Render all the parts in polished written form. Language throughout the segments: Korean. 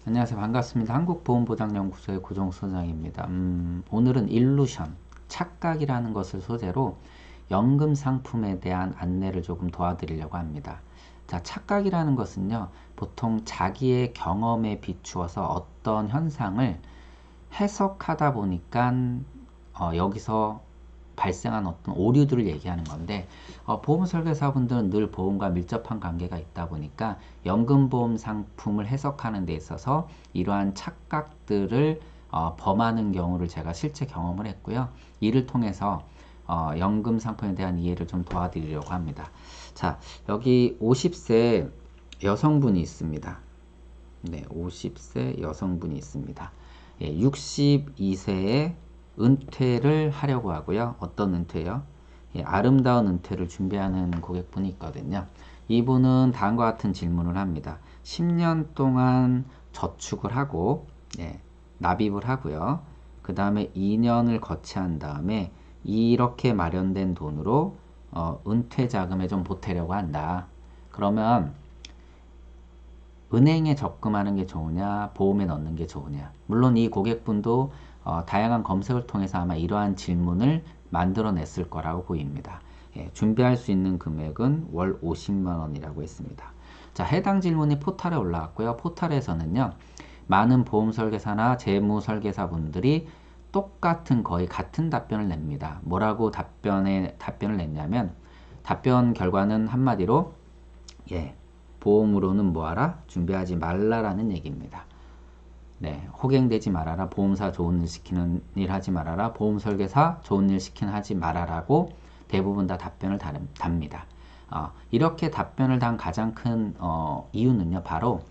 안녕하세요. 반갑습니다. 한국보험보장연구소의 고정소장입니다. 오늘은 일루션, 착각이라는 것을 소재로 연금 상품에 대한 안내를 조금 도와드리려고 합니다. 자, 착각이라는 것은요, 보통 자기의 경험에 비추어서 어떤 현상을 해석하다 보니까 여기서 발생한 어떤 오류들을 얘기하는 건데, 보험 설계사분들은 늘 보험과 밀접한 관계가 있다 보니까 연금보험 상품을 해석하는 데 있어서 이러한 착각들을 범하는 경우를 제가 실제 경험을 했고요. 이를 통해서 연금 상품에 대한 이해를 좀 도와드리려고 합니다. 자, 여기 50세 여성분이 있습니다. 네, 50세 여성분이 있습니다. 예, 62세에 은퇴를 하려고 하고요. 어떤 은퇴요? 예, 아름다운 은퇴를 준비하는 고객분이 있거든요. 이분은 다음과 같은 질문을 합니다. 10년 동안 저축을 하고 납입을 하고요. 그 다음에 2년을 거치한 다음에 이렇게 마련된 돈으로 은퇴 자금에 좀 보태려고 한다. 그러면 은행에 적금하는 게 좋으냐, 보험에 넣는 게 좋으냐. 물론 이 고객분도 다양한 검색을 통해서 아마 이러한 질문을 만들어냈을 거라고 보입니다. 예, 준비할 수 있는 금액은 월 50만 원이라고 했습니다. 자, 해당 질문이 포털에 올라왔고요. 포털에서는요, 많은 보험 설계사나 재무 설계사분들이 똑같은 거의 같은 답변을 냅니다. 뭐라고 답변을 냈냐면, 답변 결과는 한마디로, 예, 보험으로는 뭐하라? 준비하지 말라라는 얘기입니다. 네, 호갱되지 말아라. 보험사 좋은 일 시키는 일 하지 말아라. 보험 설계사 좋은 일 시키는 하지 말아라고 대부분 다 답변을 답니다. 이렇게 답변을 단 가장 큰 이유는요, 바로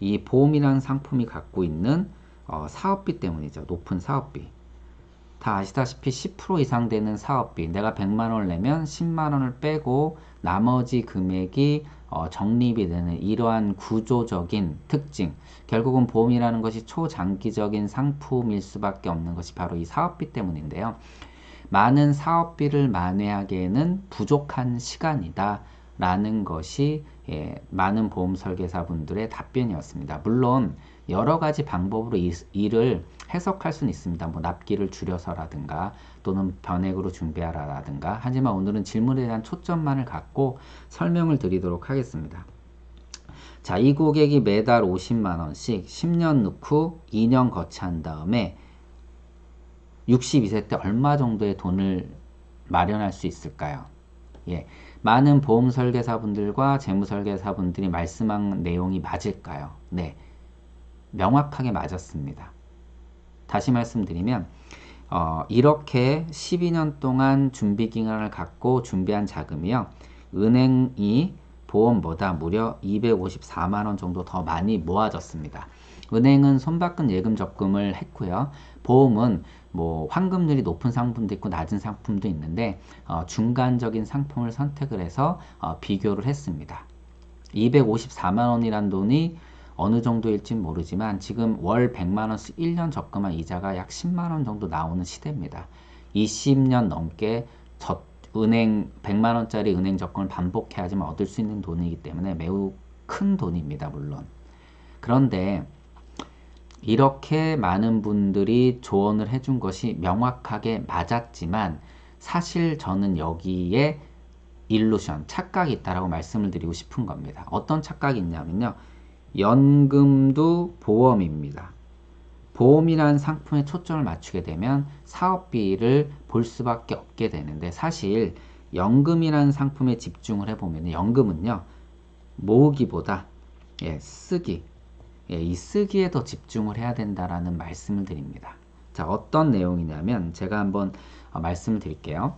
이 보험이라는 상품이 갖고 있는 사업비 때문이죠. 높은 사업비. 다 아시다시피 10% 이상 되는 사업비, 내가 100만 원을 내면 10만 원을 빼고 나머지 금액이 적립이 되는 이러한 구조적인 특징, 결국은 보험이라는 것이 초장기적인 상품일 수밖에 없는 것이 바로 이 사업비 때문인데요. 많은 사업비를 만회하기에는 부족한 시간이다 라는 것이 많은 보험 설계사분들의 답변이었습니다. 물론 여러 가지 방법으로 이를 해석할 수는 있습니다. 뭐 납기를 줄여서라든가 또는 변액으로 준비하라라든가. 하지만 오늘은 질문에 대한 초점만을 갖고 설명을 드리도록 하겠습니다. 자, 이 고객이 매달 50만 원씩 10년 넣고 2년 거치한 다음에 62세 때 얼마 정도의 돈을 마련할 수 있을까요? 예, 많은 보험 설계사분들과 재무 설계사분들이 말씀한 내용이 맞을까요? 네, 명확하게 맞았습니다. 다시 말씀드리면 이렇게 12년 동안 준비 기간을 갖고 준비한 자금이요, 은행이 보험보다 무려 254만 원 정도 더 많이 모아졌습니다. 은행은 손바꾼 예금 적금을 했고요. 보험은 뭐 환급률이 높은 상품도 있고 낮은 상품도 있는데 중간적인 상품을 선택을 해서 비교를 했습니다. 254만 원이란 돈이 어느 정도일지 모르지만 지금 월 100만 원씩 1년 적금한 이자가 약 10만 원 정도 나오는 시대입니다. 20년 넘게 은행 100만 원짜리 은행 적금을 반복해야지만 얻을 수 있는 돈이기 때문에 매우 큰 돈입니다. 물론. 그런데 이렇게 많은 분들이 조언을 해준 것이 명확하게 맞았지만 사실 저는 여기에 일루션, 착각이 있다라고 말씀을 드리고 싶은 겁니다. 어떤 착각이 있냐면요, 연금도 보험입니다. 보험이라는 상품에 초점을 맞추게 되면 사업비를 볼 수밖에 없게 되는데, 사실 연금이라는 상품에 집중을 해보면 연금은요, 모으기보다 쓰기, 이 쓰기에 더 집중을 해야 된다라는 말씀을 드립니다. 자, 어떤 내용이냐면 제가 한번 말씀을 드릴게요.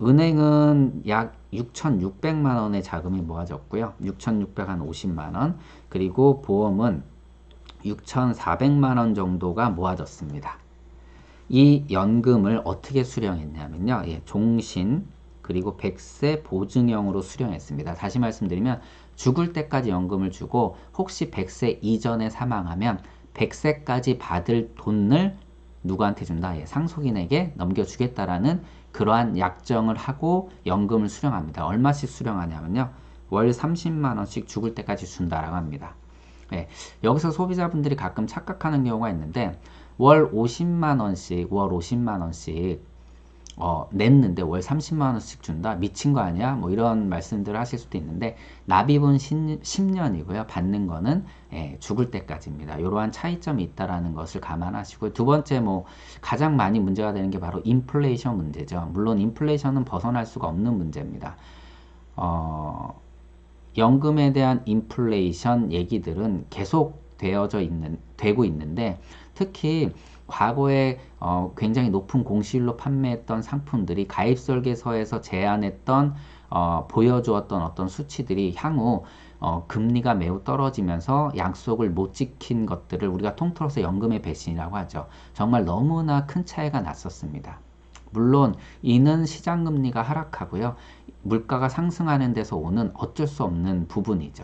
은행은 약 6,600만 원의 자금이 모아졌고요. 6,600 한 50만 원. 그리고 보험은 6,400만 원 정도가 모아졌습니다. 이 연금을 어떻게 수령했냐면요, 종신 그리고 100세 보증형으로 수령했습니다. 다시 말씀드리면 죽을 때까지 연금을 주고 혹시 100세 이전에 사망하면 100세까지 받을 돈을 누구한테 준다? 상속인에게 넘겨주겠다라는 그러한 약정을 하고 연금을 수령합니다. 얼마씩 수령하냐면요, 월 30만 원씩 죽을 때까지 준다라고 합니다. 예, 여기서 소비자분들이 가끔 착각하는 경우가 있는데 월 50만 원씩 냈는데 월 30만 원씩 준다? 미친 거 아니야? 뭐 이런 말씀들을 하실 수도 있는데 납입은 10년이고요. 받는 거는 죽을 때까지입니다. 이러한 차이점이 있다라는 것을 감안하시고 두 번째 뭐 가장 많이 문제가 되는 게 바로 인플레이션 문제죠. 물론 인플레이션은 벗어날 수가 없는 문제입니다. 연금에 대한 인플레이션 얘기들은 계속 되고 있는데 특히 과거에 굉장히 높은 공시율로 판매했던 상품들이 가입설계서에서 제안했던 보여주었던 어떤 수치들이 향후 금리가 매우 떨어지면서 약속을 못 지킨 것들을 우리가 통틀어서 연금의 배신이라고 하죠. 정말 너무나 큰 차이가 났었습니다. 물론 이는 시장금리가 하락하고요. 물가가 상승하는 데서 오는 어쩔 수 없는 부분이죠.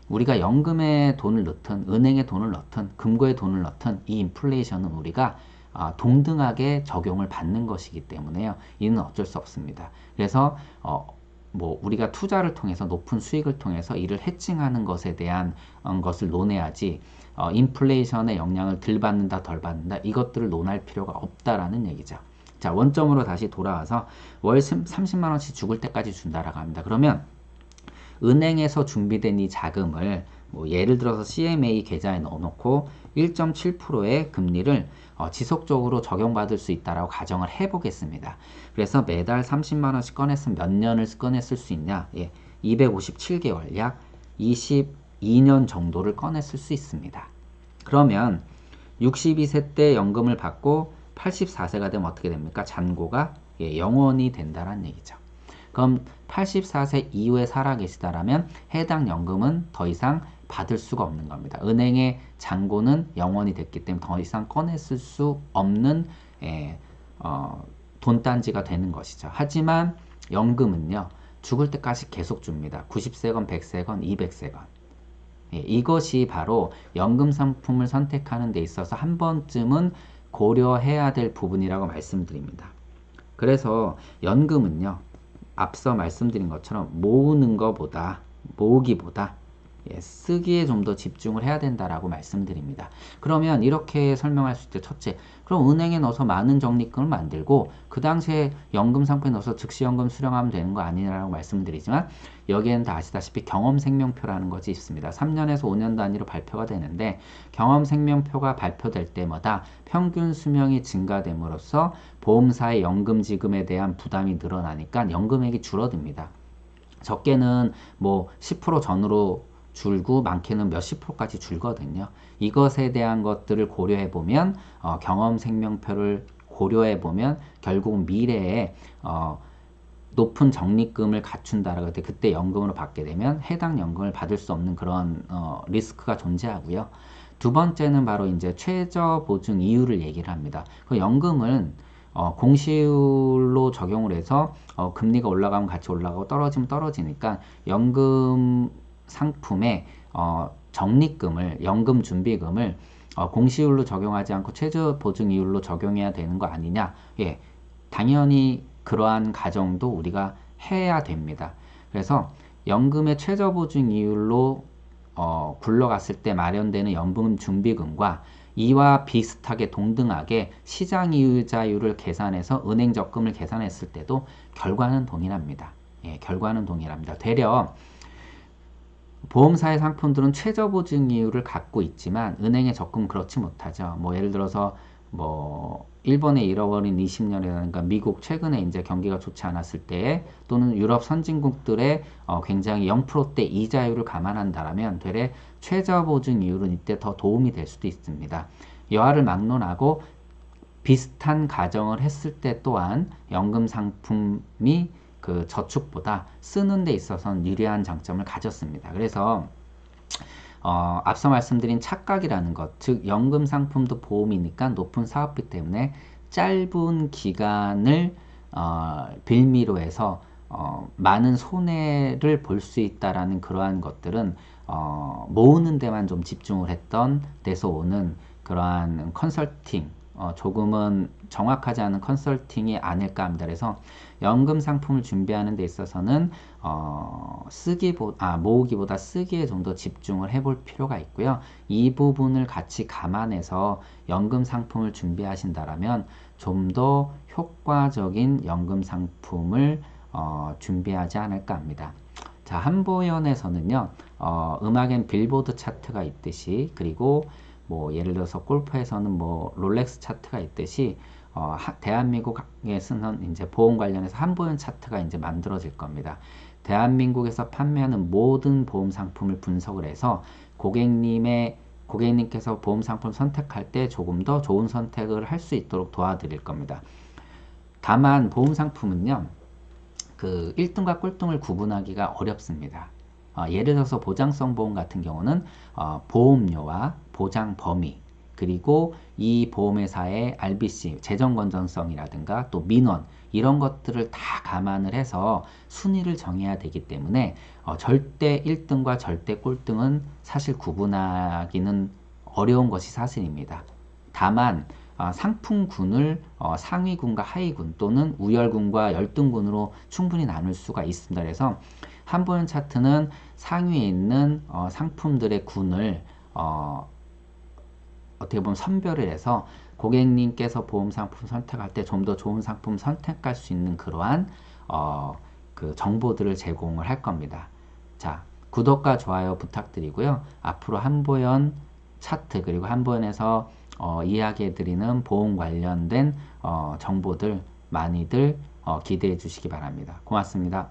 우리가 연금에 돈을 넣든 은행에 돈을 넣든 금고에 돈을 넣든 이 인플레이션은 우리가 동등하게 적용을 받는 것이기 때문에요. 이는 어쩔 수 없습니다. 그래서 뭐 우리가 투자를 통해서 높은 수익을 통해서 이를 해칭하는 것에 대한 것을 논해야지 인플레이션의 영향을 덜 받는다 덜 받는다 이것들을 논할 필요가 없다라는 얘기죠. 자, 원점으로 다시 돌아와서 월 30만 원씩 죽을 때까지 준다라고 합니다. 그러면 은행에서 준비된 이 자금을 뭐 예를 들어서 CMA 계좌에 넣어놓고 1.7%의 금리를 지속적으로 적용받을 수 있다라고 가정을 해보겠습니다. 그래서 매달 30만 원씩 꺼냈으면 몇 년을 꺼냈을 수 있냐? 257개월, 약 22년 정도를 꺼냈을 수 있습니다. 그러면 62세 때 연금을 받고 84세가 되면 어떻게 됩니까? 잔고가 0원이 된다는 얘기죠. 그럼 84세 이후에 살아계시다라면 해당 연금은 더 이상 받을 수가 없는 겁니다. 은행의 잔고는 0원이 됐기 때문에 더 이상 꺼냈을 수 없는 돈단지가 되는 것이죠. 하지만 연금은요. 죽을 때까지 계속 줍니다. 90세건 100세건 200세건. 이것이 바로 연금 상품을 선택하는 데 있어서 한 번쯤은 고려해야 될 부분이라고 말씀드립니다. 그래서 연금은요. 앞서 말씀드린 것처럼 모으기보다 쓰기에 좀 더 집중을 해야 된다라고 말씀드립니다. 그러면 이렇게 설명할 수 있죠. 첫째, 그럼 은행에 넣어서 많은 적립금을 만들고 그 당시에 연금 상품에 넣어서 즉시연금 수령하면 되는 거 아니냐라고 말씀드리지만 여기에는 다 아시다시피 경험생명표라는 것이 있습니다. 3년에서 5년 단위로 발표가 되는데 경험생명표가 발표될 때마다 평균 수명이 증가됨으로써 보험사의 연금 지급에 대한 부담이 늘어나니까 연금액이 줄어듭니다. 적게는 뭐 10% 전후로 줄고 많게는 몇십 프로까지 줄거든요. 이것에 대한 것들을 고려해보면 경험생명표를 고려해보면 결국은 미래에 높은 적립금을 갖춘다라고 할 때 그때 연금으로 받게 되면 해당 연금을 받을 수 없는 그런 리스크가 존재하고요. 두 번째는 바로 이제 최저 보증 이율을 얘기를 합니다. 그 연금은 공시율로 적용을 해서 금리가 올라가면 같이 올라가고 떨어지면 떨어지니까 연금 상품의 적립금을 연금 준비금을 공시율로 적용하지 않고 최저 보증 이율로 적용해야 되는 거 아니냐? 예, 당연히 그러한 가정도 우리가 해야 됩니다. 그래서 연금의 최저 보증 이율로 굴러갔을 때 마련되는 연금 준비금과 이와 비슷하게 동등하게 시장 이자율을 계산해서 은행 적금을 계산했을 때도 결과는 동일합니다. 예, 결과는 동일합니다. 되려 보험사의 상품들은 최저 보증 이율을 갖고 있지만 은행의 적금은 그렇지 못하죠. 뭐 예를 들어서 뭐 일본의 잃어버린 20년이라든가 미국 최근에 이제 경기가 좋지 않았을 때 또는 유럽 선진국들의 굉장히 0%대 이자율을 감안한다면 되레 최저 보증 이율은 이때 더 도움이 될 수도 있습니다. 여하를 막론하고 비슷한 가정을 했을 때 또한 연금 상품이 그 저축보다 쓰는 데 있어서는 유리한 장점을 가졌습니다. 그래서 앞서 말씀드린 착각이라는 것, 즉 연금 상품도 보험이니까 높은 사업비 때문에 짧은 기간을 빌미로 해서 많은 손해를 볼 수 있다라는 그러한 것들은 모으는 데만 좀 집중을 했던 데서 오는 그러한 컨설팅 조금은 정확하지 않은 컨설팅이 아닐까 합니다. 그래서 연금 상품을 준비하는 데 있어서는 모으기보다 쓰기에 좀 더 집중을 해볼 필요가 있고요. 이 부분을 같이 감안해서 연금 상품을 준비하신다라면 좀 더 효과적인 연금 상품을 준비하지 않을까 합니다. 자, 한보연에서는요, 음악엔 빌보드 차트가 있듯이, 그리고 뭐 예를 들어서 골프에서는 뭐 롤렉스 차트가 있듯이 대한민국에서는 이제 보험 관련해서 한보연 차트가 이제 만들어질 겁니다. 대한민국에서 판매하는 모든 보험 상품을 분석을 해서 고객님께서 보험 상품 선택할 때 조금 더 좋은 선택을 할 수 있도록 도와드릴 겁니다. 다만 보험 상품은요, 그 1등과 꼴등을 구분하기가 어렵습니다. 예를 들어서 보장성 보험 같은 경우는 보험료와 보장 범위, 그리고 이 보험회사의 RBC, 재정 건전성이라든가 또 민원, 이런 것들을 다 감안을 해서 순위를 정해야 되기 때문에 절대 1등과 절대 꼴등은 사실 구분하기는 어려운 것이 사실입니다. 다만 상품군을 상위군과 하위군 또는 우열군과 열등군으로 충분히 나눌 수가 있습니다. 그래서 한보연 차트는 상위에 있는 상품들의 군을 어떻게 보면 선별을 해서 고객님께서 보험 상품 선택할 때 좀 더 좋은 상품 선택할 수 있는 그러한 그 정보들을 제공을 할 겁니다. 자, 구독과 좋아요 부탁드리고요. 앞으로 한보연 차트 그리고 한보연에서 이야기해드리는 보험 관련된 정보들 많이들 기대해 주시기 바랍니다. 고맙습니다.